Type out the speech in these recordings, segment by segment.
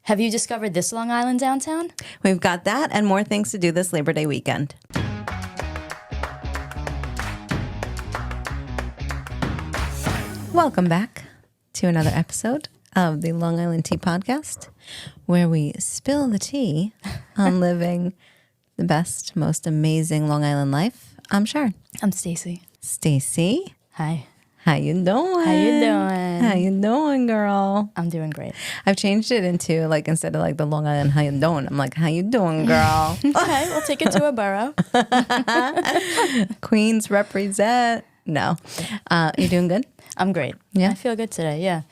Have you discovered this Long Island downtown? We've got that and more things to do this Labor Day weekend. Welcome back to another episode of the Long Island Tea Podcast, where we spill the tea on living the best, most amazing Long Island life. I'm Sharon. I'm Stacy. Stacy. Hi. How you doing? How you doing? How you doing, girl? I'm doing great. I've changed it into like, instead of like the Long Island, how you doing? I'm like, how you doing, girl? Okay, we'll take it to a borough. Queens represent. No. You doing good? I'm great. Yeah? I feel good today, yeah.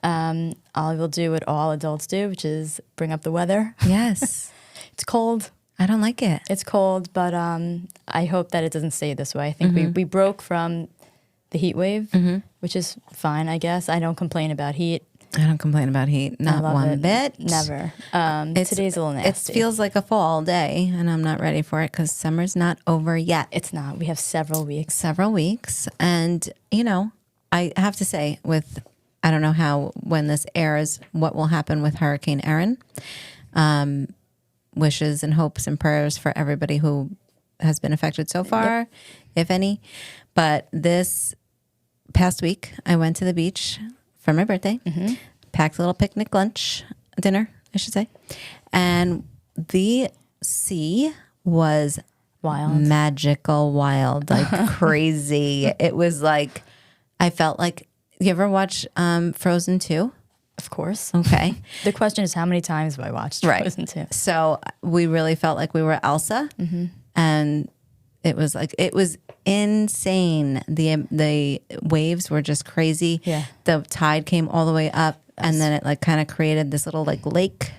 I will do what all adults do, which is bring up the weather. Yes. It's cold. I don't like it. It's cold, but I hope that it doesn't stay this way. I think we broke from the heat wave, which is fine, I guess. I don't complain about heat. I don't complain about heat. Not one bit. Never. Today's a little nasty. It feels like a fall day, and I'm not ready for it because summer's not over yet. It's not. We have several weeks. And, you know, I have to say I don't know how, when this airs, what will happen with Hurricane Erin. Wishes and hopes and prayers for everybody who has been affected so far, if any. But this past week, I went to the beach for my birthday, packed a little picnic dinner, I should say. And the sea was magical, wild, like crazy. It was like, I felt like, you ever watch Frozen 2? Of course. Okay. The question is, how many times have I watched Frozen 2? So we really felt like we were Elsa. And it was insane. The waves were just crazy. Yeah. The tide came all the way up, and then it like kind of created this little like lake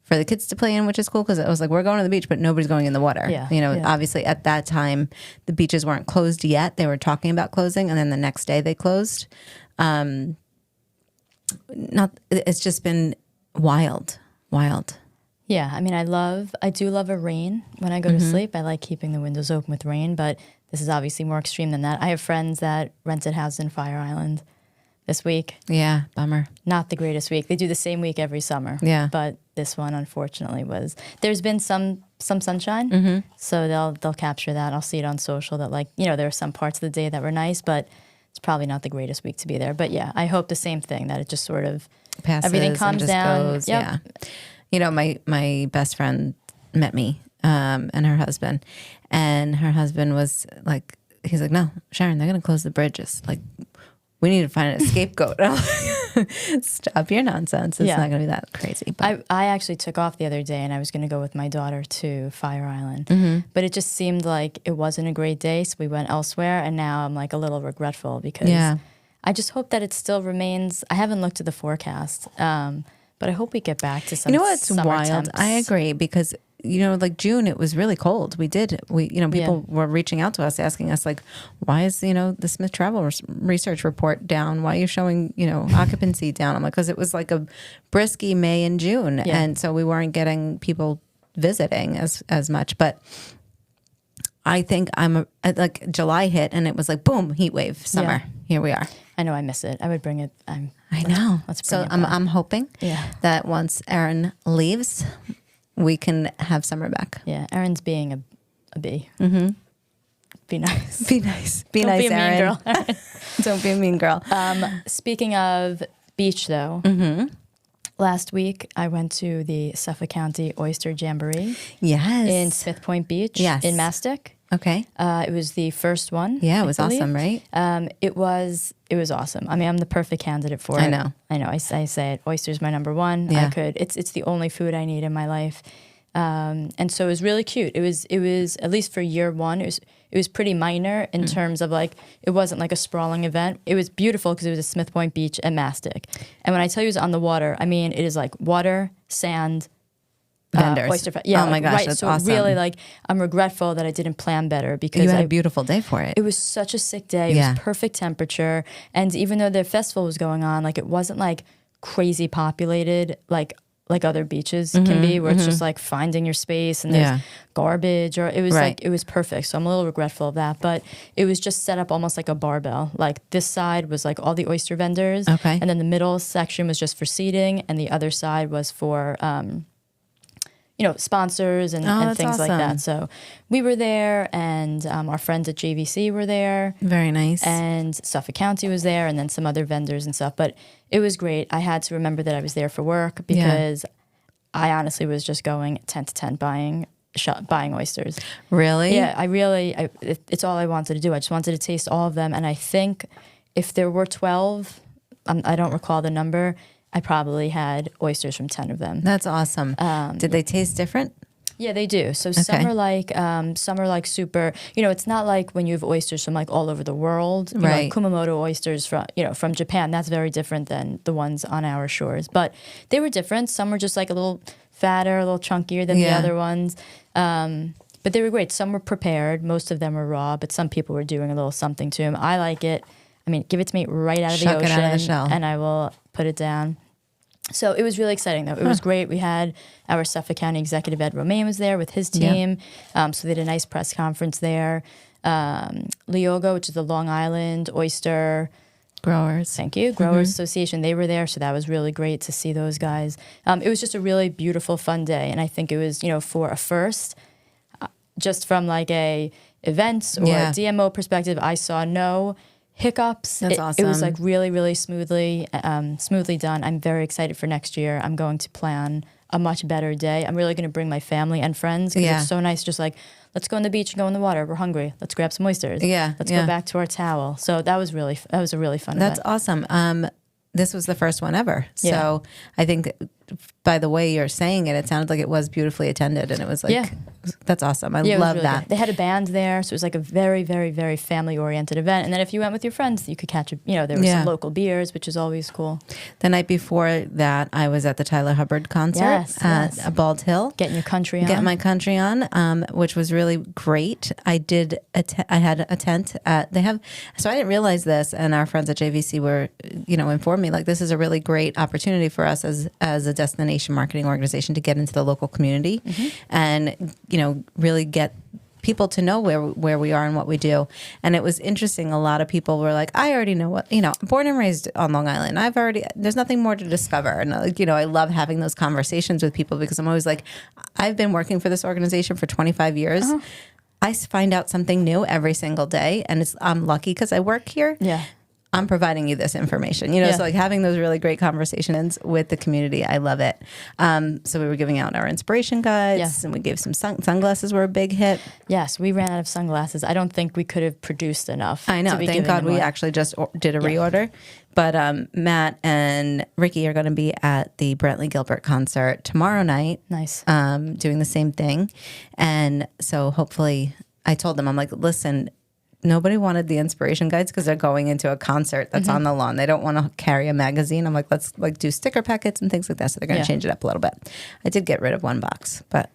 for the kids to play in, which is cool because it was like, we're going to the beach, but nobody's going in the water. Yeah. Obviously at that time, the beaches weren't closed yet. They were talking about closing, and then the next day they closed. It's just been wild. Yeah, I mean, I do love a rain when I go to sleep. I like keeping the windows open with rain, but this is obviously more extreme than that. I have friends that rented houses in Fire Island this week. Yeah, bummer. Not the greatest week. They do the same week every summer. Yeah. But this one, unfortunately, there's been some sunshine, so they'll capture that. I'll see it on social that, like, you know, there are some parts of the day that were nice, but it's probably not the greatest week to be there. But yeah, I hope the same thing, that it just sort of passes, everything calms down. Goes. Yep. Yeah. You know, my best friend met me and her husband was like, he's like, no, Sharon, they're going to close the bridges. Like, we need to find a scapegoat. Stop your nonsense. It's not going to be that crazy. But I actually took off the other day, and I was going to go with my daughter to Fire Island. But it just seemed like it wasn't a great day, so we went elsewhere, and now I'm like a little regretful because I just hope that it still remains. I haven't looked at the forecast, but I hope we get back to some. You know what's summer wild? temps. I agree, because like June, it was really cold. People were reaching out to us, asking us like, why is, the Smith Travel Research Report down? Why are you showing, occupancy down? I'm like, because it was like a brisky May and June. Yeah. And so we weren't getting people visiting as much. But I think like July hit and it was like, boom, heat wave, summer. Yeah. Here we are. I know, I miss it. I would bring it. I know. Let's bring it back. I'm hoping that once Erin leaves, we can have summer back. Yeah, Erin's being a bee. Be nice. Be nice. Don't nice, be a Erin. mean girl. Don't be a mean girl. Speaking of beach, though, last week I went to the Suffolk County Oyster Jamboree. Yes. In Smith Point Beach. Yes. In Mastic. Okay. It was the first one. Yeah, it was awesome, right? It was awesome. I mean, I'm the perfect candidate for it. I know. I say it. Oyster's my number one. Yeah. It's the only food I need in my life. And so it was really cute. It was at least for year one. It was pretty minor in terms of like, it wasn't like a sprawling event. It was beautiful because it was at Smith Point Beach at Mastic. And when I tell you it was on the water, I mean, it is like water, sand, vendors. Oyster. Yeah. Oh my gosh, right. that's so awesome. Really, like, I'm regretful that I didn't plan better because you had a beautiful day for it. It was such a sick day. It was perfect temperature. And even though the festival was going on, like, it wasn't like crazy populated, like like other beaches can be, where it's just like finding your space and there's garbage, or it was like, it was perfect. So I'm a little regretful of that, but it was just set up almost like a barbell. Like this side was like all the oyster vendors, and then the middle section was just for seating, and the other side was for sponsors and things like that. So we were there, and our friends at JVC were there. Very nice. And Suffolk County was there, and then some other vendors and stuff. But it was great. I had to remember that I was there for work, because I honestly was just going tent to tent buying oysters. Really? Yeah, it's all I wanted to do. I just wanted to taste all of them. And I think if there were 12, I don't recall the number, I probably had oysters from 10 of them. That's awesome. Did they taste different? Yeah, they do. So some are like super, it's not like when you have oysters from like all over the world, like Kumamoto oysters from Japan. That's very different than the ones on our shores. But they were different. Some were just like a little fatter, a little chunkier than the other ones. But they were great. Some were prepared. Most of them were raw, but some people were doing a little something to them. I like it. I mean, give it to me right out of the ocean, it out of the shell, and I will put it down. So it was really exciting, though. It was great. We had our Suffolk County Executive Ed Romaine was there with his team. So they had a nice press conference there. Leogo, which is the Long Island Oyster Growers. Thank you. Growers Association. They were there. So that was really great to see those guys. It was just a really beautiful, fun day. And I think it was, for a first, just from like a events or a DMO perspective, I saw no hiccups. That's awesome. It was like really, really smoothly done. I'm very excited for next year. I'm going to plan a much better day. I'm really going to bring my family and friends, because it's so nice. Just like, let's go on the beach and go in the water. We're hungry. Let's grab some oysters. Let's go back to our towel. So that was a really fun event. That's awesome. This was the first one ever. So I think by the way you're saying it, it sounded like it was beautifully attended, and it was like, that's awesome. I love really that. Good. They had a band there, so it was like a very, very, very family-oriented event. And then if you went with your friends, you could catch there were some local beers, which is always cool. The night before that, I was at the Tyler Hubbard concert at Bald Hill. Getting your country on. Getting my country on, which was really great. I had a tent at, so I didn't realize this, and our friends at JVC were, informed me, like, this is a really great opportunity for us as a destination marketing organization to get into the local community and, really get people to know where we are and what we do. And it was interesting. A lot of people were like, I already know what, born and raised on Long Island. There's nothing more to discover. And I love having those conversations with people, because I'm always like, I've been working for this organization for 25 years. I find out something new every single day, and I'm lucky because I work here. Yeah. I'm providing you this information, so like having those really great conversations with the community. I love it. So we were giving out our inspiration guides, and we gave some sunglasses were a big hit. Yes, we ran out of sunglasses. I don't think we could have produced enough. I know. Thank God we actually just did a reorder. But Matt and Ricky are going to be at the Brantley Gilbert concert tomorrow night. Nice. Doing the same thing. And so hopefully, I told them, I'm like, listen, nobody wanted the inspiration guides because they're going into a concert that's on the lawn. They don't want to carry a magazine. I'm like, let's do sticker packets and things like that. So they're going to change it up a little bit. I did get rid of one box, but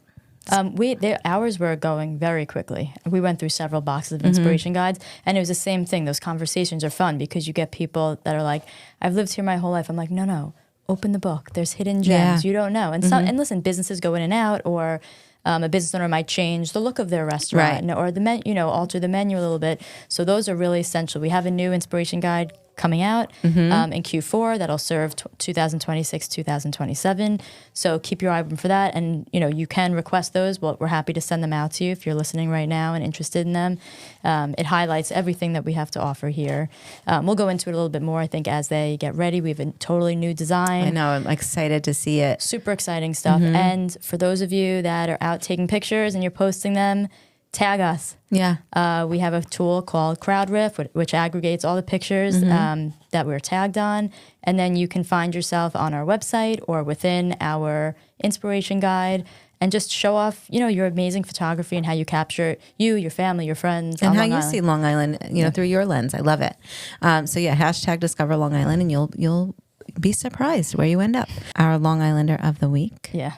ours were going very quickly. We went through several boxes of inspiration guides, and it was the same thing. Those conversations are fun because you get people that are like, I've lived here my whole life. I'm like, no, open the book. There's hidden gems. You don't know. And and listen, businesses go in and out, or a business owner might change the look of their restaurant, or the alter the menu a little bit. So those are really essential. We have a new inspiration guide coming out in Q4 that'll serve 2026, 2027. So keep your eye open for that. And, you can request those. Well, we're happy to send them out to you if you're listening right now and interested in them. It highlights everything that we have to offer here. We'll go into it a little bit more, I think, as they get ready. We have a totally new design. I know. I'm excited to see it. Super exciting stuff. And for those of you that are out taking pictures and you're posting them, tag us. Yeah. We have a tool called CrowdRiff, which aggregates all the pictures that we're tagged on. And then you can find yourself on our website or within our inspiration guide and just show off, your amazing photography and how you capture you, your family, your friends. And how you see Long Island, through your lens. I love it. # Discover Long Island, and you'll be surprised where you end up. Our Long Islander of the week. Yeah.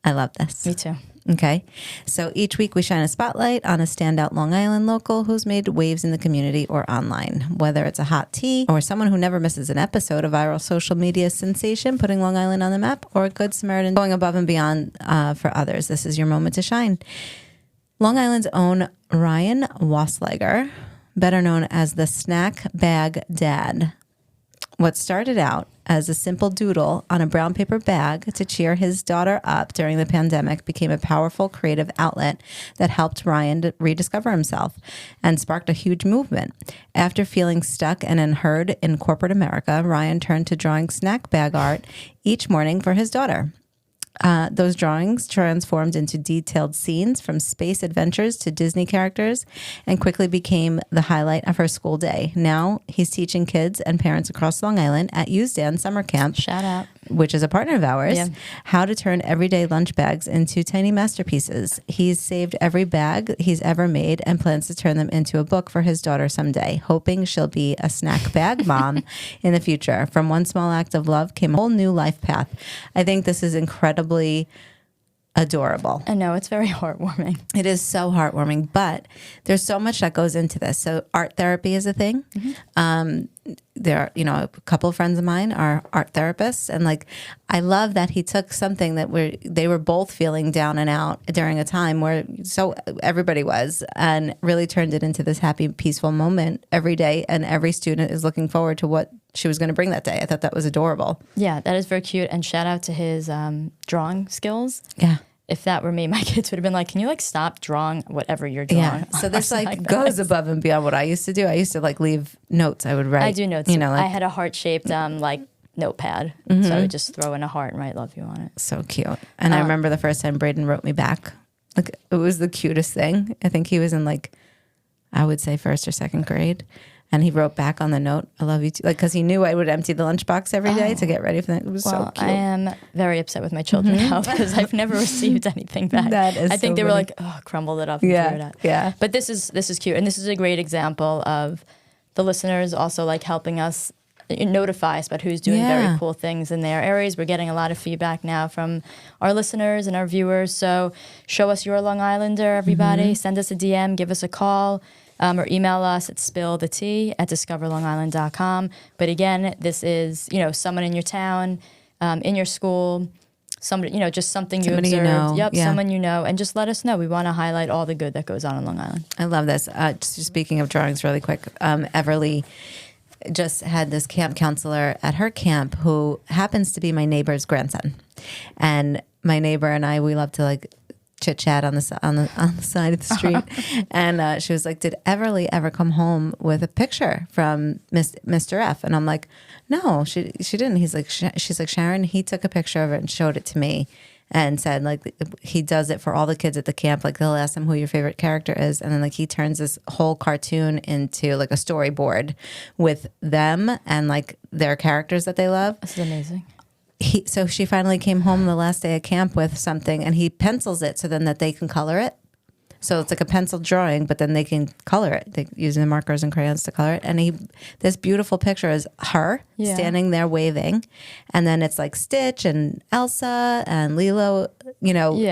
I love this. Me too. Okay. So each week we shine a spotlight on a standout Long Island local who's made waves in the community or online. Whether it's a hot tea or someone who never misses an episode, a viral social media sensation putting Long Island on the map, or a good Samaritan going above and beyond for others, this is your moment to shine. Long Island's own Ryan Wasslager, better known as the Snack Bag Dad. What started out as a simple doodle on a brown paper bag to cheer his daughter up during the pandemic became a powerful creative outlet that helped Ryan to rediscover himself and sparked a huge movement. After feeling stuck and unheard in corporate America, Ryan turned to drawing snack bag art each morning for his daughter. Those drawings transformed into detailed scenes from space adventures to Disney characters and quickly became the highlight of her school day. Now he's teaching kids and parents across Long Island at USDAN Summer Camp, Shout out, which is a partner of ours, Yeah. how to turn everyday lunch bags into tiny masterpieces. He's saved every bag he's ever made and plans to turn them into a book for his daughter someday, hoping she'll be a snack bag mom in the future. From one small act of love came a whole new life path. I think this is incredibly adorable. I know, it's very heartwarming. It is so heartwarming, but there's so much that goes into this. So art therapy is a thing. There are, a couple of friends of mine are art therapists, and like, I love that he took something that they were both feeling down and out during a time where so everybody was, and really turned it into this happy, peaceful moment every day. And every student is looking forward to what she was going to bring that day. I thought that was adorable. Yeah, that is very cute. And shout out to his drawing skills. Yeah. If that were me, my kids would have been like, can you like stop drawing whatever you're drawing? Yeah. So this like that. goes above and beyond what I used to do. I used to like leave notes. I would write. I do notes. I had a heart-shaped like notepad. So I would just throw in a heart and write love you on it. So cute. And I remember the first time Braden wrote me back. Like, it was the cutest thing. I think he was in like, I would say first or second grade. And he wrote back on the note, I love you too. Like, because he knew I would empty the lunchbox every day to get ready for that. It was so cute. I am very upset with my children now because I've never received anything back. That is I think so they were funny. like, oh, crumbled it up and threw it out. Yeah. But this is cute. And this is a great example of the listeners also like helping us notify us about who's doing very cool things in their areas. We're getting a lot of feedback now from our listeners and our viewers. So show us you're a Long Islander, everybody. Send us a DM, give us a call. Or email us at spillthetea@discoverlongisland.com. But again, this is, someone in your town, in your school, somebody, just something you Somebody observed. you know. Yep, Yeah. someone you know. And just let us know. We want to highlight all the good that goes on in Long Island. I love this. Just speaking of drawings really quick, Everly just had this camp counselor at her camp who happens to be my neighbor's grandson. And my neighbor and I, we love to like chit chat on the side of the street. And she was like, did Everly ever come home with a picture from Mr. F? And I'm like, no, she didn't. He's like, she's like, Sharon, he took a picture of it and showed it to me and said like he does it for all the kids at the camp. Like they'll ask him who your favorite character is. And then like he turns this whole cartoon into like a storyboard with them and like their characters that they love. This is amazing. So she finally came home the last day of camp with something, and he pencils it so then that they can color it. So it's like a pencil drawing, but then they can color it. They using the markers and crayons to color it. And this beautiful picture is her standing there waving, and then it's like Stitch and Elsa and Lilo,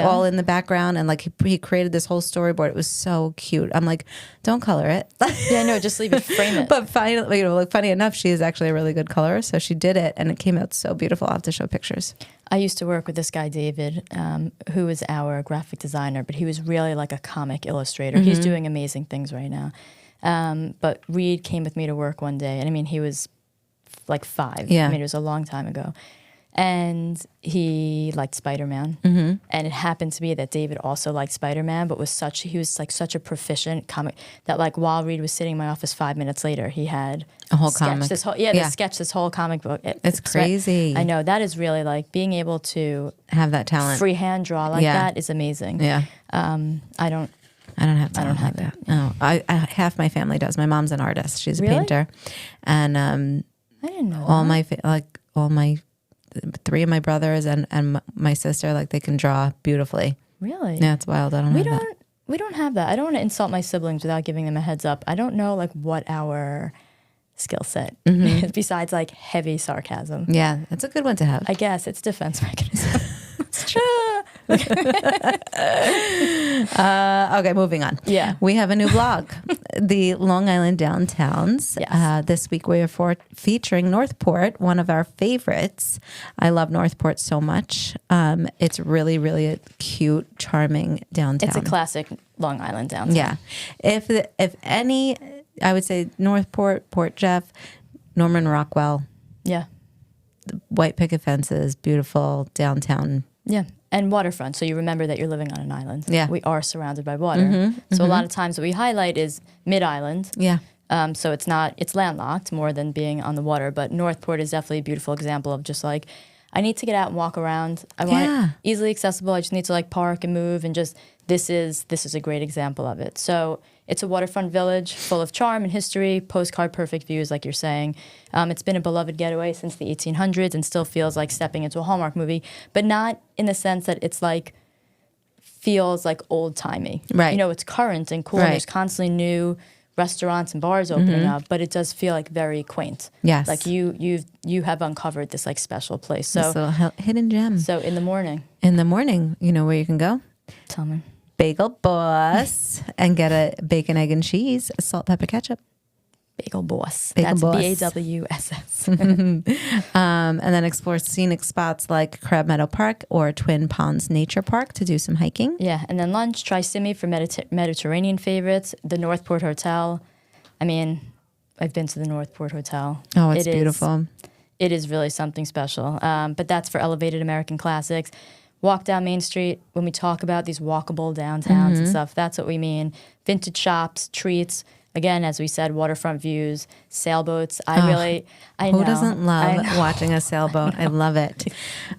all in the background. And like he created this whole storyboard. It was so cute. I'm like, don't color it. Yeah, no, just leave it, frame it. But finally, funny enough, she is actually a really good colorist, so she did it, and it came out so beautiful. I'll have to show pictures. I used to work with this guy, David, who was our graphic designer, but he was really like a comic illustrator. He's doing amazing things right now. But Reed came with me to work one day, and I mean, he was like 5. Yeah. I mean, it was a long time ago. And he liked Spider-Man. And it happened to be that David also liked Spider-Man, but he was like such a proficient comic that like while Reed was sitting in my office 5 minutes later, he had a whole comic. They sketched this whole comic book. It's crazy. I know, that is really like being able to have that talent. Freehand draw like that is amazing. Yeah. I don't have talent like that. No, I half my family does. My mom's an artist. She's a painter, and I didn't know all my 3 of my brothers and my sister, like they can draw beautifully. Really? Yeah, it's wild. We don't have that. I don't want to insult my siblings without giving them a heads up. I don't know like what our skill set is besides like heavy sarcasm. Yeah, that's a good one to have. I guess it's defense mechanism. Okay, moving on. Yeah. We have a new blog, the Long Island Downtowns. Yes. This week we are featuring Northport, one of our favorites. I love Northport so much. It's really, really a cute, charming downtown. It's a classic Long Island downtown. Yeah. If any, I would say Northport, Port Jeff, Norman Rockwell, Yeah. white picket fences, beautiful downtown. Yeah. And waterfront. So you remember that you're living on an island. Yeah. We are surrounded by water. So a lot of times what we highlight is mid-island. Yeah. So it's landlocked more than being on the water. But Northport is definitely a beautiful example of just like, I need to get out and walk around. I want it easily accessible. I just need to like park and move and just, this is a great example of it. So it's a waterfront village full of charm and history, postcard perfect views, like you're saying. It's been a beloved getaway since the 1800s and still feels like stepping into a Hallmark movie, but not in the sense that it's like, feels like old timey. Right. You know, it's current and cool. Right. And there's constantly new restaurants and bars opening up, but it does feel like very quaint. Yes. Like you have uncovered this like special place. So This little hidden gem. so in the morning, You know where you can go? tell me. Bagel Boss and get a bacon, egg, and cheese, salt, pepper, ketchup. Bagel Boss. Bagel That's Boss. BAWSS. And then explore scenic spots like Crab Meadow Park or Twin Ponds Nature Park to do some hiking. Yeah, and then lunch, try Simi for Mediterranean favorites. The Northport Hotel. I mean, I've been to the Northport Hotel. Oh, it's beautiful. It is really something special. But that's for elevated American classics. Walk down Main Street. When we talk about these walkable downtowns and stuff, that's what we mean. Vintage shops, treats. Again, as we said, waterfront views, sailboats. I Who know. doesn't love I know. watching a sailboat? I love it.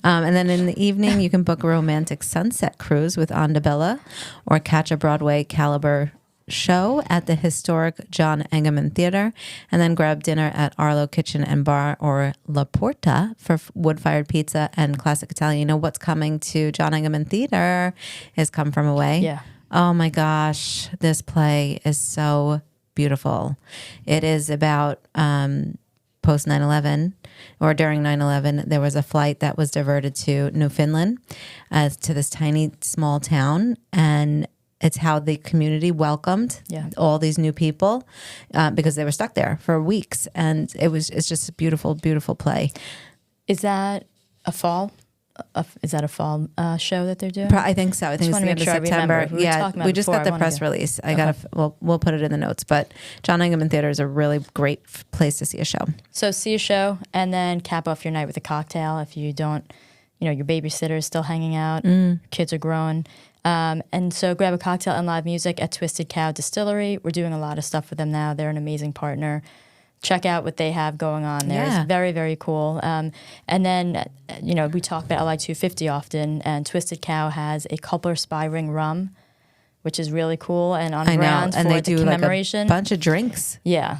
And then in the evening, you can book a romantic sunset cruise with Andabella or catch a Broadway caliber show at the historic John Engelman Theater, and then grab dinner at Arlo Kitchen and Bar or La Porta for wood-fired pizza and classic Italian. You know what's coming to John Engelman Theater is Come From Away. Yeah. Oh my gosh, this play is so beautiful. It is about post 9/11 or during 9/11, there was a flight that was diverted to Newfoundland, to this tiny small town, and it's how the community welcomed all these new people because they were stuck there for weeks, and it's just a beautiful, beautiful play. Is that a fall? Is that a fall show that they're doing? I think so. I think it's the end of September. We just got the press release. We'll put it in the notes. But John Engelman Theater is a really great place to see a show. So see a show and then cap off your night with a cocktail. If you don't, your babysitter is still hanging out, kids are grown. And so grab a cocktail and live music at Twisted Cow Distillery. We're doing a lot of stuff with them now. They're an amazing partner. Check out what they have going on there. Yeah. It's very, very cool. And then, we talk about LI 250 often, and Twisted Cow has a Coupler Spy Ring rum, which is really cool and on brand for they the do commemoration. Like a bunch of drinks. Yeah.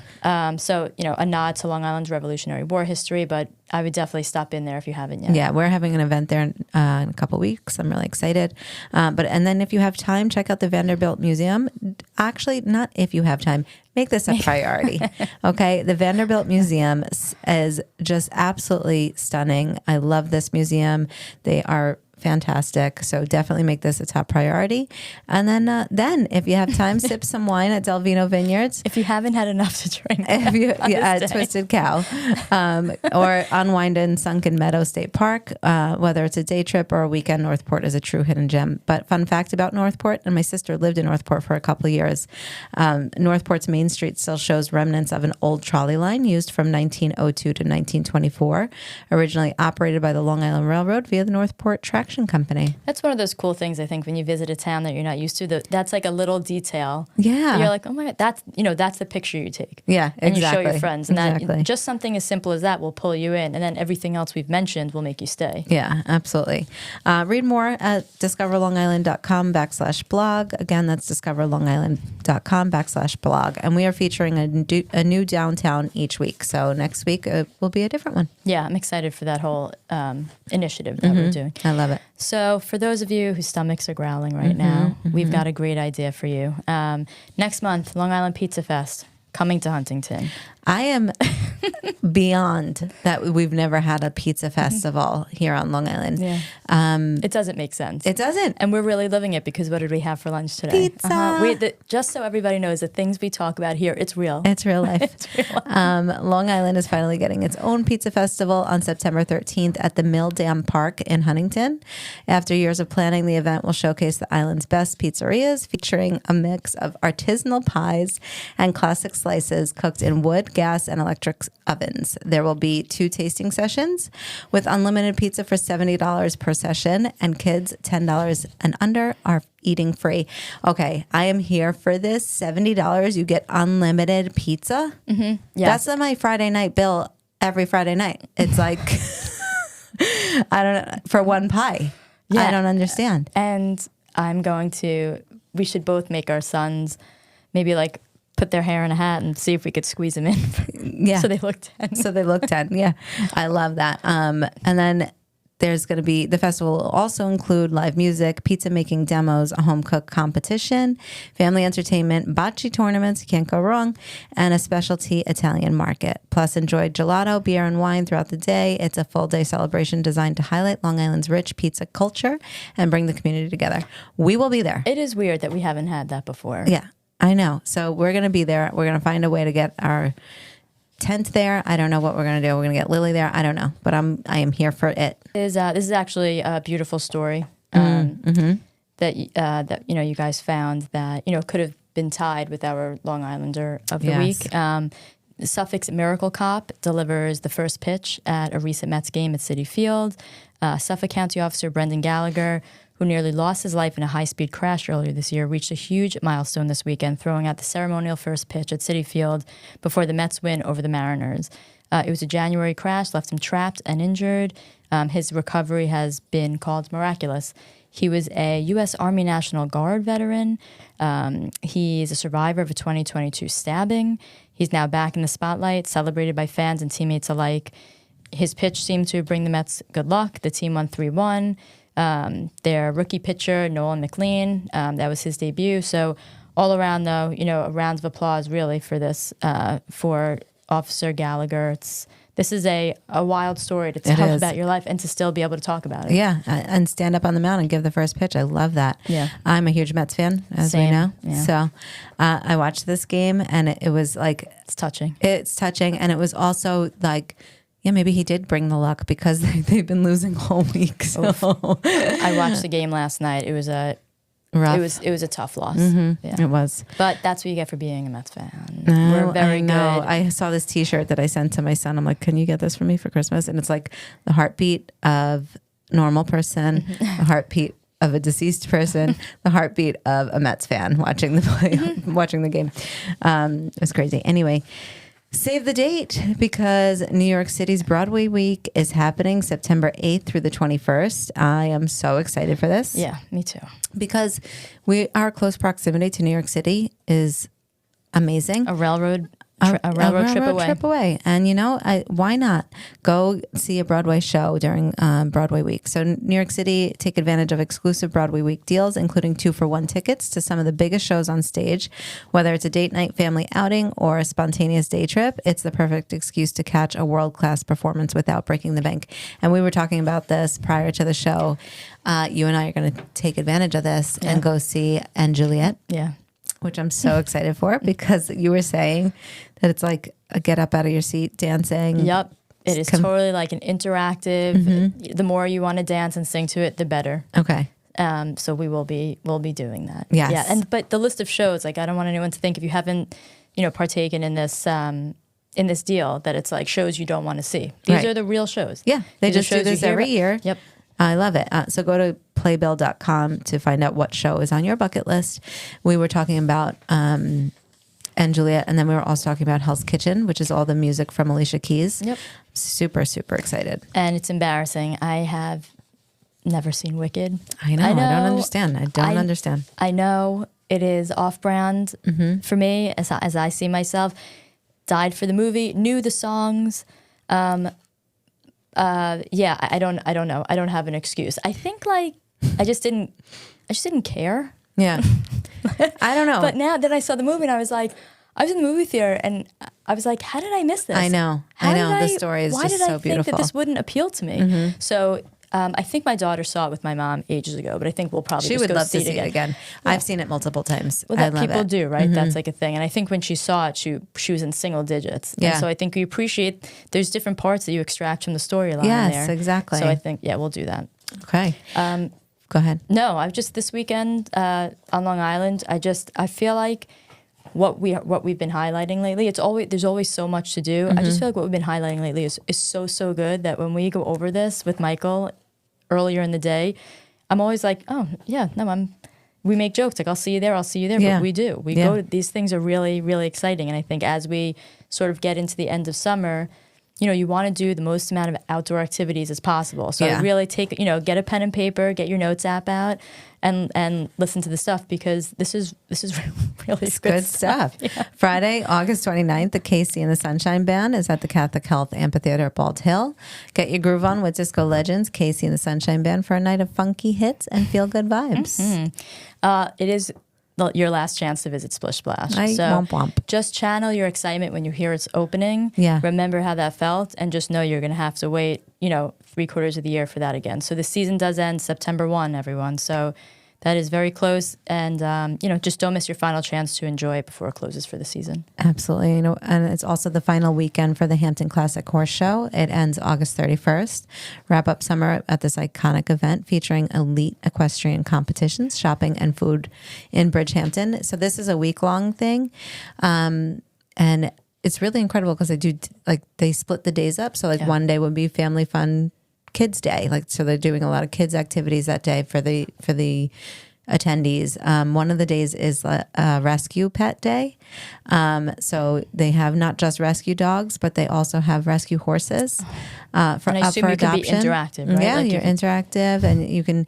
So, a nod to Long Island's Revolutionary War history, but I would definitely stop in there if you haven't yet. Yeah, we're having an event there in a couple weeks. I'm really excited. And then if you have time, check out the Vanderbilt Museum. Actually, not if you have time. Make this a priority. Okay? The Vanderbilt Museum is just absolutely stunning. I love this museum. They are fantastic. So definitely make this a top priority. And then if you have time, sip some wine at Del Vino Vineyards. If you haven't had enough to drink. At Twisted Cow. Or unwind in Sunken Meadow State Park. Whether it's a day trip or a weekend, Northport is a true hidden gem. But fun fact about Northport, and my sister lived in Northport for a couple of years. Northport's Main Street still shows remnants of an old trolley line used from 1902 to 1924, originally operated by the Long Island Railroad via the Northport Traction Company. That's one of those cool things, I think, when you visit a town that you're not used to. That's like a little detail. Yeah. You're like, oh my God, that's the picture you take. Yeah, exactly. And you show your friends. And exactly. that just something as simple as that will pull you in. And then everything else we've mentioned will make you stay. Yeah, absolutely. Read more at discoverlongisland.com/blog. Again, that's discoverlongisland.com/blog. And we are featuring a new downtown each week. So next week will be a different one. Yeah, I'm excited for that whole initiative that we're doing. I love it. So for those of you whose stomachs are growling right now, we've got a great idea for you. Next month, Long Island Pizza Fest, coming to Huntington. I am beyond that we've never had a pizza festival here on Long Island. Yeah. It doesn't make sense. It doesn't. And we're really living it because what did we have for lunch today? Pizza. Just so everybody knows, the things we talk about here, it's real. It's real life. It's real life. Long Island is finally getting its own pizza festival on September 13th at the Mill Dam Park in Huntington. After years of planning, the event will showcase the island's best pizzerias, featuring a mix of artisanal pies and classic slices cooked in wood, gas, and electric ovens. There will be 2 tasting sessions with unlimited pizza for $70 per session, and kids $10 and under are eating free. Okay, I am here for this. $70, you get unlimited pizza. Mm-hmm. Yes. That's my Friday night bill every Friday night. It's like, I don't know, for one pie. Yeah. I don't understand. And we should both make our sons maybe like put their hair in a hat and see if we could squeeze them in. Yeah. So they look 10. So they look 10. Yeah. I love that. And then there's going to be, the festival will also include live music, pizza making demos, a home cook competition, family entertainment, bocce tournaments, you can't go wrong, and a specialty Italian market. Plus, enjoy gelato, beer, and wine throughout the day. It's a full day celebration designed to highlight Long Island's rich pizza culture and bring the community together. We will be there. It is weird that we haven't had that before. Yeah, I know. So we're going to be there. We're going to find a way to get our tent there. I don't know what we're going to do. We're going to get Lily there. I don't know, but I am here for it. This is actually a beautiful story that you guys found that could have been tied with our Long Islander of the week. The Suffolk's Miracle Cop delivers the first pitch at a recent Mets game at Citi Field. Suffolk County Officer Brendan Gallagher, who nearly lost his life in a high-speed crash earlier this year, reached a huge milestone this weekend, throwing out the ceremonial first pitch at Citi Field before the Mets win over the Mariners. It was a January crash, left him trapped and injured. His recovery has been called miraculous. He was a U.S. Army National Guard veteran. He's a survivor of a 2022 stabbing. He's now back in the spotlight, celebrated by fans and teammates alike. His pitch seemed to bring the Mets good luck. The team won 3-1. Their rookie pitcher, Nolan McLean, that was his debut. So all around, though, a round of applause really for this, for Officer Gallagher. This is a wild story to tell about your life and to still be able to talk about it. Yeah, and stand up on the mound and give the first pitch. I love that. Yeah. I'm a huge Mets fan, as we know. Yeah. So I watched this game, and it was like... It's touching. It's touching, and it was also like... Yeah, maybe he did bring the luck because they've been losing all week. So I watched the game last night. It was a tough loss. Mm-hmm. Yeah. It was. But that's what you get for being a Mets fan. We're very good. I saw this T-shirt that I sent to my son. I'm like, can you get this for me for Christmas? And it's like the heartbeat of a normal person, the heartbeat of a deceased person, the heartbeat of a Mets fan watching the game. It's crazy. Anyway. Save the date because New York City's Broadway Week is happening September 8th through the 21st. I am so excited for this. Yeah, me too. Because our close proximity to New York City is amazing. A railroad trip away. And, why not go see a Broadway show during Broadway Week? So New York City, take advantage of exclusive Broadway Week deals, including 2-for-1 tickets to some of the biggest shows on stage. Whether it's a date night family outing or a spontaneous day trip, it's the perfect excuse to catch a world-class performance without breaking the bank. And we were talking about this prior to the show. You and I are going to take advantage of this and go see And Juliet. Yeah. Which I'm so excited for because you were saying that it's like a get up out of your seat dancing. Yep. It is totally like an interactive. Mm-hmm. The more you want to dance and sing to it, the better. Okay. So we'll be doing that. Yes. Yeah. But the list of shows, like I don't want anyone to think if you haven't, partaken in this deal that it's like shows you don't want to see. These are the real shows. Yeah. They just do this every year. Yep. I love it. So go to playbill.com to find out what show is on your bucket list. We were talking about And Juliet, and then we were also talking about Hell's Kitchen, which is all the music from Alicia Keys. Yep. Super, super excited. And it's embarrassing. I have never seen Wicked. I know. I don't understand. I don't understand. I know it is off-brand for me as I see myself. Died for the movie, knew the songs. I don't know. I don't have an excuse. I think I just didn't care. Yeah. I don't know. But now that I saw the movie and I was like, I was in the movie theater and I was like, how did I miss this? I know. The story is why just did so I beautiful. think that this wouldn't appeal to me? So I think my daughter saw it with my mom ages ago, but I think we'll probably She just would go love see to see it again. Yeah. I've seen it multiple times. Well, I that love people it. do, right? That's like a thing. And I think when she saw it, she was in single digits. Yeah. And so I think we appreciate there's different parts that you extract from the storyline Yes, there. exactly. So I think, yeah, we'll do that. Okay. Go ahead. No, I've just this weekend on Long Island. I feel like what we've been highlighting lately. There's always so much to do. I just feel like what we've been highlighting lately is so good that when we go over this with Michael earlier in the day, I'm always like, oh yeah, no, we make jokes like I'll see you there, Yeah. but we do. We Yeah. go. These things are really really exciting, and I think as we sort of get into the end of summer, you want to do the most amount of outdoor activities as possible. So Yeah. really get a pen and paper, get your notes app out, and listen to the stuff because this is really Good stuff. Yeah. Friday, August 29th, the Casey and the Sunshine Band is at the Catholic Health Amphitheater at Bald Hill. Get your groove on with disco legends, Casey and the Sunshine Band, for a night of funky hits and feel-good vibes. It is your last chance to visit Splish Splash. I so womp womp. just channel your excitement when you hear its opening. Yeah. Remember how that felt and just know you're going to have to wait, 3/4 of the year for that again. So the season does end September 1, everyone. So that is very close. And, just don't miss your final chance to enjoy it before it closes for the season. Absolutely. And it's also the final weekend for the Hampton Classic Horse Show. It ends August 31st. Wrap up summer at this iconic event featuring elite equestrian competitions, shopping, and food in Bridgehampton. So this is a week-long thing. And it's really incredible because they split the days up. So one day would be family fun kids day. So they're doing a lot of kids activities that day for the attendees. One of the days is a rescue pet day. So they have not just rescue dogs, but they also have rescue horses And I up assume for you can adoption. be interactive, right? Yeah, Like you're interactive, and you can,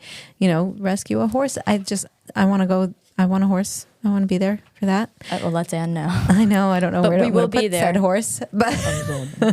rescue a horse. I want to go. I want a horse. I want to be there for that. Well, let Dan know. I know. I don't know But where we to will put be there. said horse, but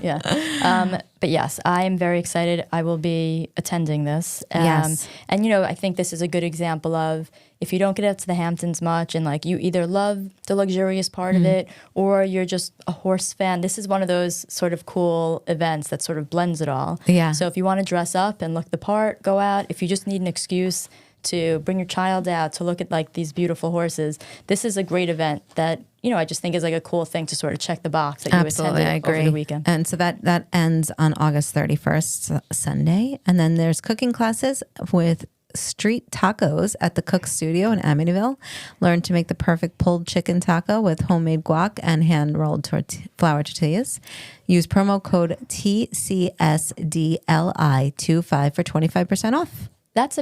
Yeah. But yes, I am very excited. I will be attending this. Yes. And, I think this is a good example of if you don't get up to the Hamptons much and you either love the luxurious part of it or you're just a horse fan, this is one of those sort of cool events that sort of blends it all. Yeah. So if you want to dress up and look the part, go out. If you just need an excuse to bring your child out to look at these beautiful horses, this is a great event that I just think is a cool thing to sort of check the box that you absolutely, I attended agree. over the weekend. And so that ends on August 31st, Sunday, and then there's cooking classes with street tacos at the Cook Studio in Amityville. Learn to make the perfect pulled chicken taco with homemade guac and hand-rolled flour tortillas. Use promo code TCSDLI25 for 25% off. That's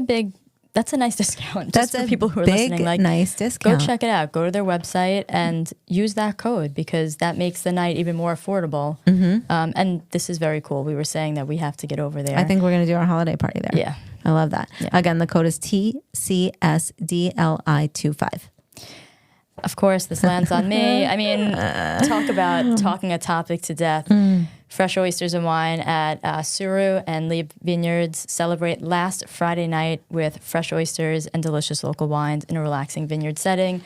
a nice discount. That's just for a people who are big, listening. nice Go discount. check it out. Go to their website and use that code because that makes the night even more affordable. And this is very cool. We were saying that we have to get over there. I think we're going to do our holiday party there. Yeah. I love that. Yeah. Again, the code is TCSDLI25. Of course, this lands on me. I mean, talk about talking a topic to death. Fresh oysters and wine at Suru and Lieb Vineyards celebrate last Friday night with fresh oysters and delicious local wines in a relaxing vineyard setting.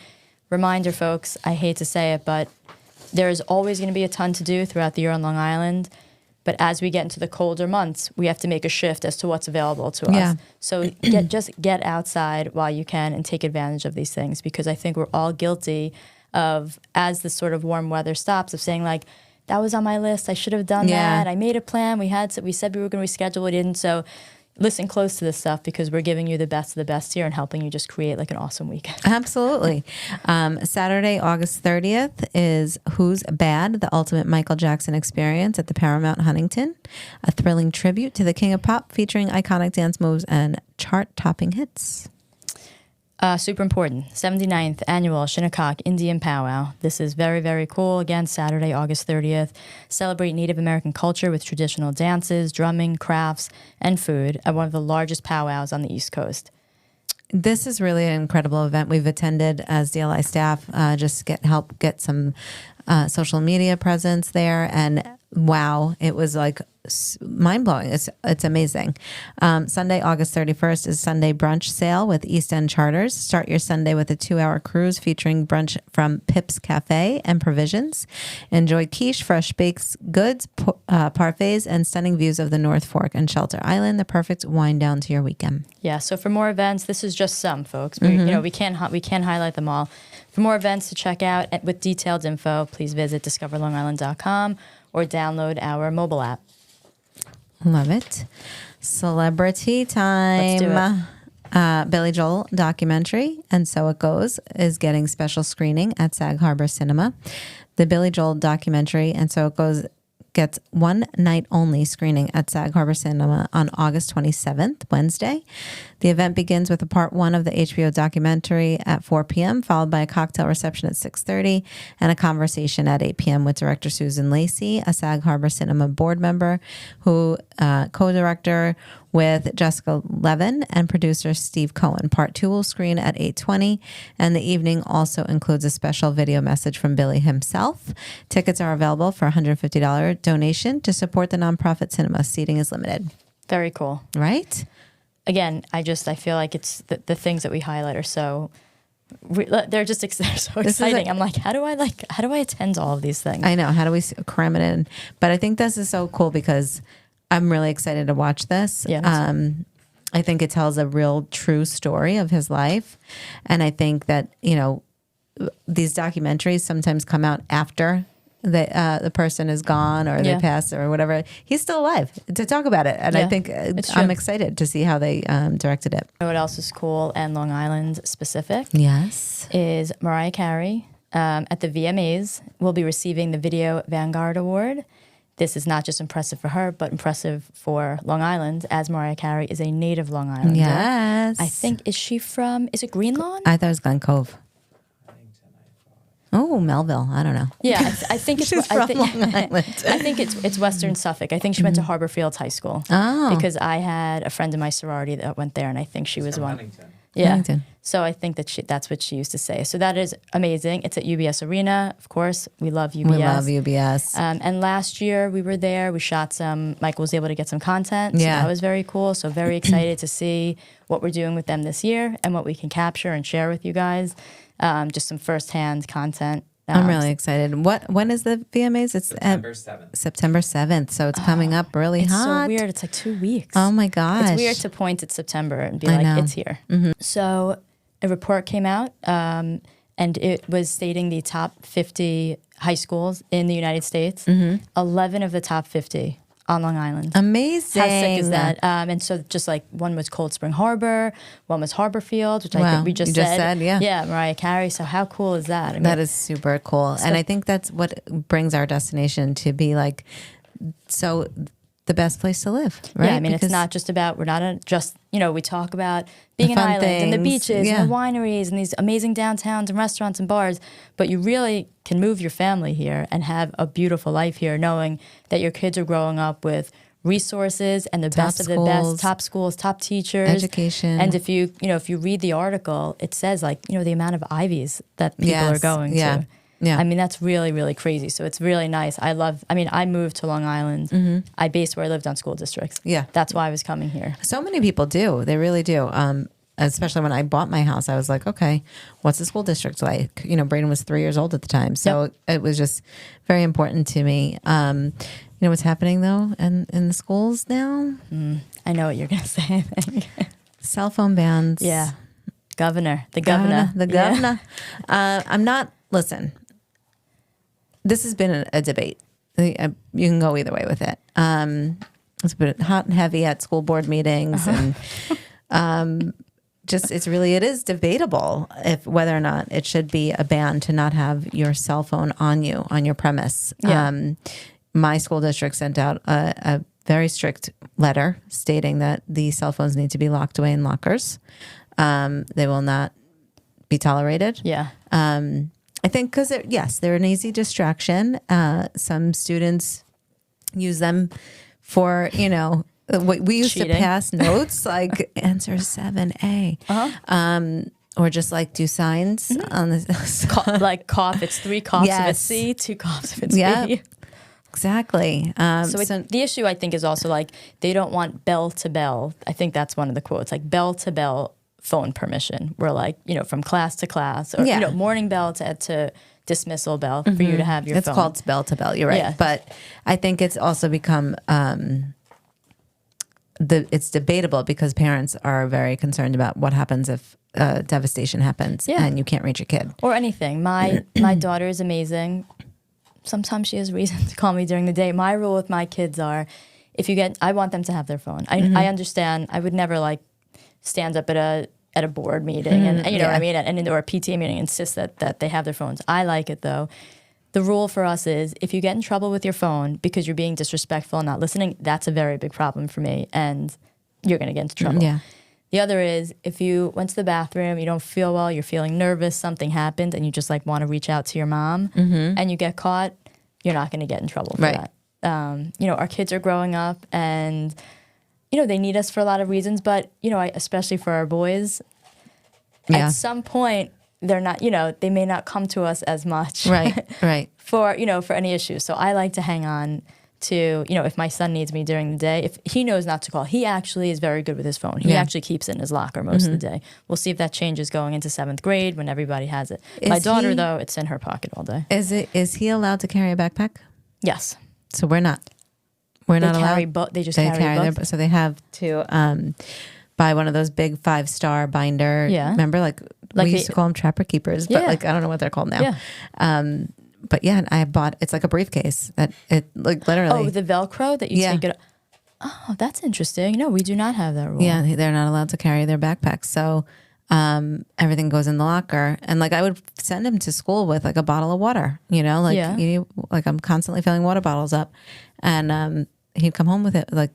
Reminder, folks, I hate to say it, but there's always going to be a ton to do throughout the year on Long Island. But as we get into the colder months, we have to make a shift as to what's available to us. Yeah. So just get outside while you can and take advantage of these things because I think we're all guilty of, as the sort of warm weather stops, of saying that was on my list. I should have done that. I made a plan. We said we were going to reschedule. We didn't. So listen close to this stuff because we're giving you the best of the best here and helping you just create an awesome weekend. Absolutely. Saturday, August 30th is Who's Bad? The Ultimate Michael Jackson Experience at the Paramount Huntington. A thrilling tribute to the King of Pop featuring iconic dance moves and chart-topping hits. Super important. 79th Annual Shinnecock Indian Powwow. This is very, very cool. Again, Saturday, August 30th. Celebrate Native American culture with traditional dances, drumming, crafts, and food at one of the largest powwows on the East Coast. This is really an incredible event. We've attended as DLI staff, just to help get some social media presence there. And wow, it was like mind blowing. It's amazing. Sunday, August 31st is Sunday brunch sale with East End Charters. Start your Sunday with a 2-hour cruise featuring brunch from Pips Cafe and Provisions. Enjoy quiche, fresh baked goods, parfaits, and stunning views of the North Fork and Shelter Island. The perfect wind down to your weekend. Yeah. So for more events, this is just some, folks. We can't highlight them all. For more events to check out with detailed info, please visit discoverlongisland.com or download our mobile app. Love it. Celebrity time. Let's do it. Billy Joel documentary, And So It Goes, is getting special screening at Sag Harbor Cinema. The Billy Joel documentary, And So It Goes, gets one night only screening at Sag Harbor Cinema on August 27th, Wednesday. The event begins with a part 1 of the HBO documentary at 4 p.m., followed by a cocktail reception at 6:30 and a conversation at 8 p.m. with director Susan Lacey, a Sag Harbor Cinema board member who co-director with Jessica Levin and producer Steve Cohen. Part 2 will screen at 8:20, and the evening also includes a special video message from Billy himself. Tickets are available for a $150 donation to support the nonprofit cinema. Seating is limited. Very cool. Right? Again, I feel like it's the things that we highlight are so they're so exciting. I'm like, how do I attend all of these things? I know. How do we cram it in? But I think this is so cool because I'm really excited to watch this. Yes. I think it tells a real true story of his life. And I think that, these documentaries sometimes come out after the person is gone or they pass or whatever. He's still alive to talk about it. And I think I'm excited to see how they directed it. You know what else is cool and Long Island specific? Yes. Is Mariah Carey at the VMAs will be receiving the Video Vanguard Award. This is not just impressive for her, but impressive for Long Island, as Mariah Carey is a native Long Islander. Yes. I think, is it Greenlawn? I thought it was Glen Cove. Oh, Melville. I don't know. Yeah, I think it's She's from Long Island. I think it's Western Suffolk. I think she went to Harbor Fields High School. Oh. Because I had a friend in my sorority that went there, and I think she was one. Huntington. Yeah. Huntington. So I think that's what she used to say. So that is amazing. It's at UBS Arena, of course. We love UBS. We love UBS. And last year we were there. We shot some. Michael was able to get some content. So Yeah. that was very cool. So very excited to see what we're doing with them this year and what we can capture and share with you guys. Just some firsthand content. I'm really excited. When is the VMAs? It's September 7th. September 7th. So it's coming up really It's hot. so weird. It's like 2 weeks. Oh my gosh. It's weird to point at September and be I like, know. it's here. Mm-hmm. So a report came out and it was stating the top 50 high schools in the United States. Mm-hmm. 11 of the top 50 on Long Island. Amazing. How sick is that? And so just like one was Cold Spring Harbor, one was Harbor Field, which I think we just said. Yeah. Yeah, Mariah Carey. So how cool is that? I mean, That is super cool. And I think that's what brings our destination to be like, so the best place to live, right? Yeah, I mean, it's not just about, we talk about being an fun island and the things, beaches yeah. and the wineries and these amazing downtowns and restaurants and bars, but you really can move your family here and have a beautiful life here, knowing that your kids are growing up with resources and the best of the best, top schools, top teachers, education. And if you read the article, it says the amount of Ivies that people are going to. Yeah. I mean, that's really, really crazy. So it's really nice. I moved to Long Island. Mm-hmm. I based where I lived on school districts. Yeah. That's why I was coming here. So many people do. They really do. Especially when I bought my house, I was like, okay, what's the school district like? Braden was 3 years old at the time. So It was just very important to me. You know what's happening, though, in the schools now? I know what you're going to say, I think. Cell phone bans. Yeah. The governor. Yeah. Listen, this has been a debate. You can go either way with it. It's been hot and heavy at school board meetings, and it is debatable whether or not it should be a ban to not have your cell phone on your premise. Yeah. My school district sent out a very strict letter stating that the cell phones need to be locked away in lockers. They will not be tolerated. Yeah. I think because they're an easy distraction. Some students use them for, we used Cheating. to pass notes like answer 7A. Uh-huh. Or just like do signs on the Like cough, it's 3 coughs if Yes. it's C, 2 coughs if it's Yeah. B. exactly. The issue, I think, is also like they don't want bell to bell. I think that's one of the quotes, like bell to bell phone permission. We're like, from class to class, or morning bell to dismissal bell for you to have your phone. It's called bell to bell. You're right. Yeah. But I think it's also become it's debatable because parents are very concerned about what happens if devastation happens and you can't reach your kid or anything. My daughter is amazing. Sometimes she has reason to call me during the day. My rule with my kids are, I want them to have their phone. I understand. I would never like stand up at a board meeting and you know what I mean, and or a PTA meeting, insist that they have their phones. I like it though. The rule for us is if you get in trouble with your phone because you're being disrespectful and not listening, that's a very big problem for me, and you're going to get into trouble. Yeah. The other is if you went to the bathroom, you don't feel well, you're feeling nervous, something happened, and you just like want to reach out to your mom, and you get caught, you're not going to get in trouble for that. Our kids are growing up, and they need us for a lot of reasons, but especially for our boys, at some point they're not, they may not come to us as much, right, for any issues. So I like to hang on to, if my son needs me during the day, if he knows not to call, he actually is very good with his phone. He actually keeps it in his locker most of the day. We'll see if that changes going into 7th grade when everybody has it. My daughter, though, it's in her pocket all day. Is he allowed to carry a backpack? Yes. So we're not. We're not allowed. They just carry books. So they have to buy one of those big 5-star binder. Yeah. Remember, like we used to call them trapper keepers, but like I don't know what they're called now. Yeah. But yeah, I bought. It's like a briefcase that it like literally. Oh, the Velcro that you take it. Oh, that's interesting. No, we do not have that rule. Yeah, they're not allowed to carry their backpacks. So everything goes in the locker, and like I would send him to school with like a bottle of water. Like I'm constantly filling water bottles up, and he'd come home with it like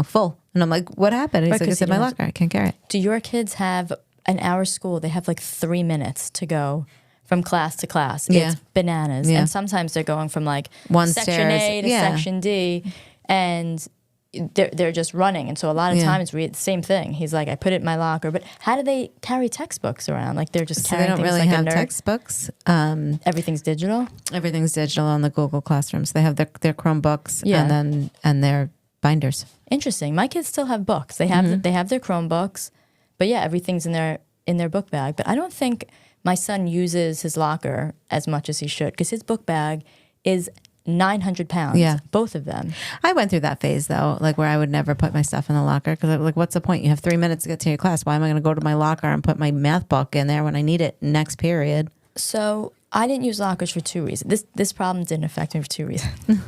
full, and I'm like, "What happened?" And he's like, "It's in my locker. I can't carry it." Do your kids have an hour school? They have like 3 minutes to go from class to class. It's bananas. And sometimes they're going from like section A to section D, and they're just running. And so a lot of times the same thing. He's like, I put it in my locker. But how do they carry textbooks around? Like they're just carrying things like a nerd? They don't really have textbooks. Everything's digital? Everything's digital on the Google Classrooms. They have their Chromebooks and their binders. Interesting. My kids still have books. They have they have their Chromebooks. But everything's in their book bag. But I don't think my son uses his locker as much as he should, because his book bag is 900 pounds, both of them. I went through that phase, though, like where I would never put my stuff in the locker, because like, what's the point? You have 3 minutes to get to your class. Why am I going to go to my locker and put my math book in there when I need it next period? So I didn't use lockers for 2 reasons. This problem didn't affect me for 2 reasons.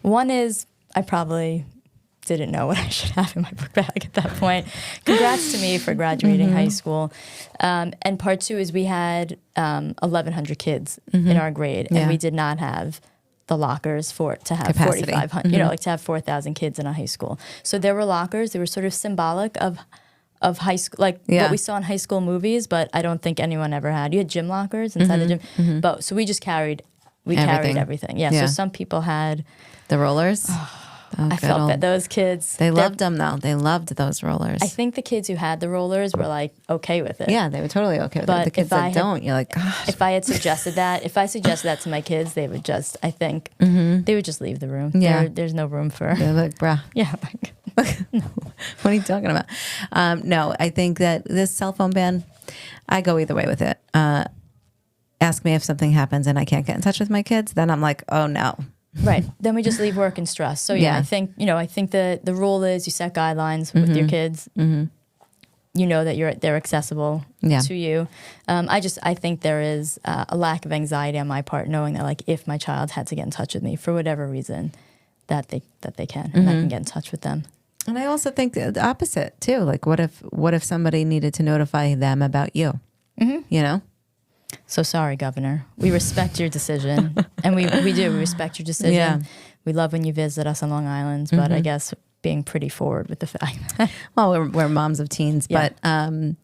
One is I probably didn't know what I should have in my book bag at that point. Congrats to me for graduating high school. And part 2 is we had 1,100 kids in our grade, and we did not have the lockers to have 4,500, like to have 4,000 kids in a high school. So there were lockers. They were sort of symbolic of high school, like what we saw in high school movies, but I don't think anyone ever had. You had gym lockers inside the gym. But so we just carried everything. Yeah. So some people had the rollers. I felt that those kids... They loved them, though. They loved those rollers. I think the kids who had the rollers were, like, okay with it. Yeah, they were totally okay with it. The kids that don't, you're like, gosh. If I suggested that to my kids, they would just, I think, they would just leave the room. Yeah. There's no room for... They're like, bruh. Yeah. No. What are you talking about? No, I think that this cell phone ban, I go either way with it. Ask me if something happens and I can't get in touch with my kids, then I'm like, oh, no. Right. Then we just leave work and stress. So I think the rule is you set guidelines with your kids. You know that they're accessible to you. I think there is a lack of anxiety on my part, knowing that like if my child had to get in touch with me for whatever reason, that they can, and I can get in touch with them. And I also think the opposite too. Like what if somebody needed to notify them about you? You know? So sorry, Governor. We respect your decision, and we do. We respect your decision. Yeah. We love when you visit us on Long Island, but I guess being pretty forward with the fact. Well, we're moms of teens, but no,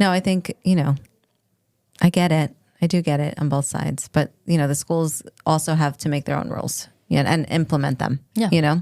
I think I get it. I do get it on both sides, but the schools also have to make their own rules, and implement them. Yeah.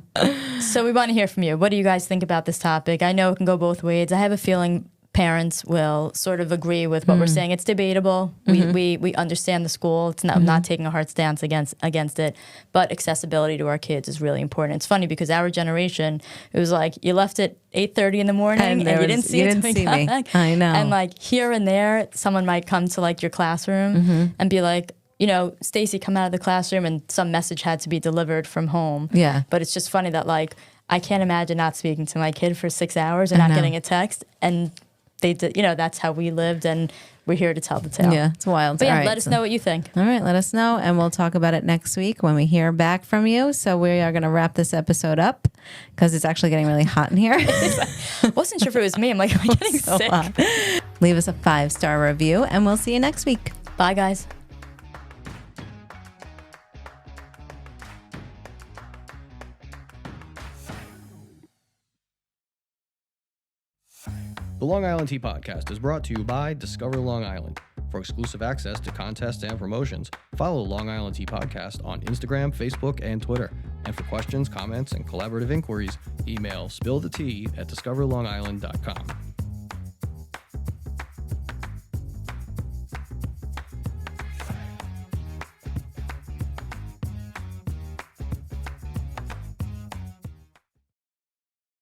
So we want to hear from you. What do you guys think about this topic? I know it can go both ways. I have a feeling parents will sort of agree with what we're saying. It's debatable. We understand the school. It's not taking a hard stance against it, but accessibility to our kids is really important. It's funny because our generation, it was like you left at 8:30 in the morning and you didn't see me. I know. And like here and there, someone might come to like your classroom and be like, you know, Stacy, come out of the classroom, and some message had to be delivered from home. Yeah. But it's just funny that like I can't imagine not speaking to my kid for 6 hours and not getting a text. And they did, you know, that's how we lived, and we're here to tell the tale. Yeah, it's wild. But yeah, All right, let us know what you think. All right, let us know, and we'll talk about it next week when we hear back from you. So we are going to wrap this episode up because it's actually getting really hot in here. I wasn't sure if it was me. I'm like, am I getting sick? Leave us a 5-star review, and we'll see you next week. Bye, guys. The Long Island Tea Podcast is brought to you by Discover Long Island. For exclusive access to contests and promotions, follow Long Island Tea Podcast on Instagram, Facebook, and Twitter. And for questions, comments, and collaborative inquiries, email spillthetea@discoverlongisland.com.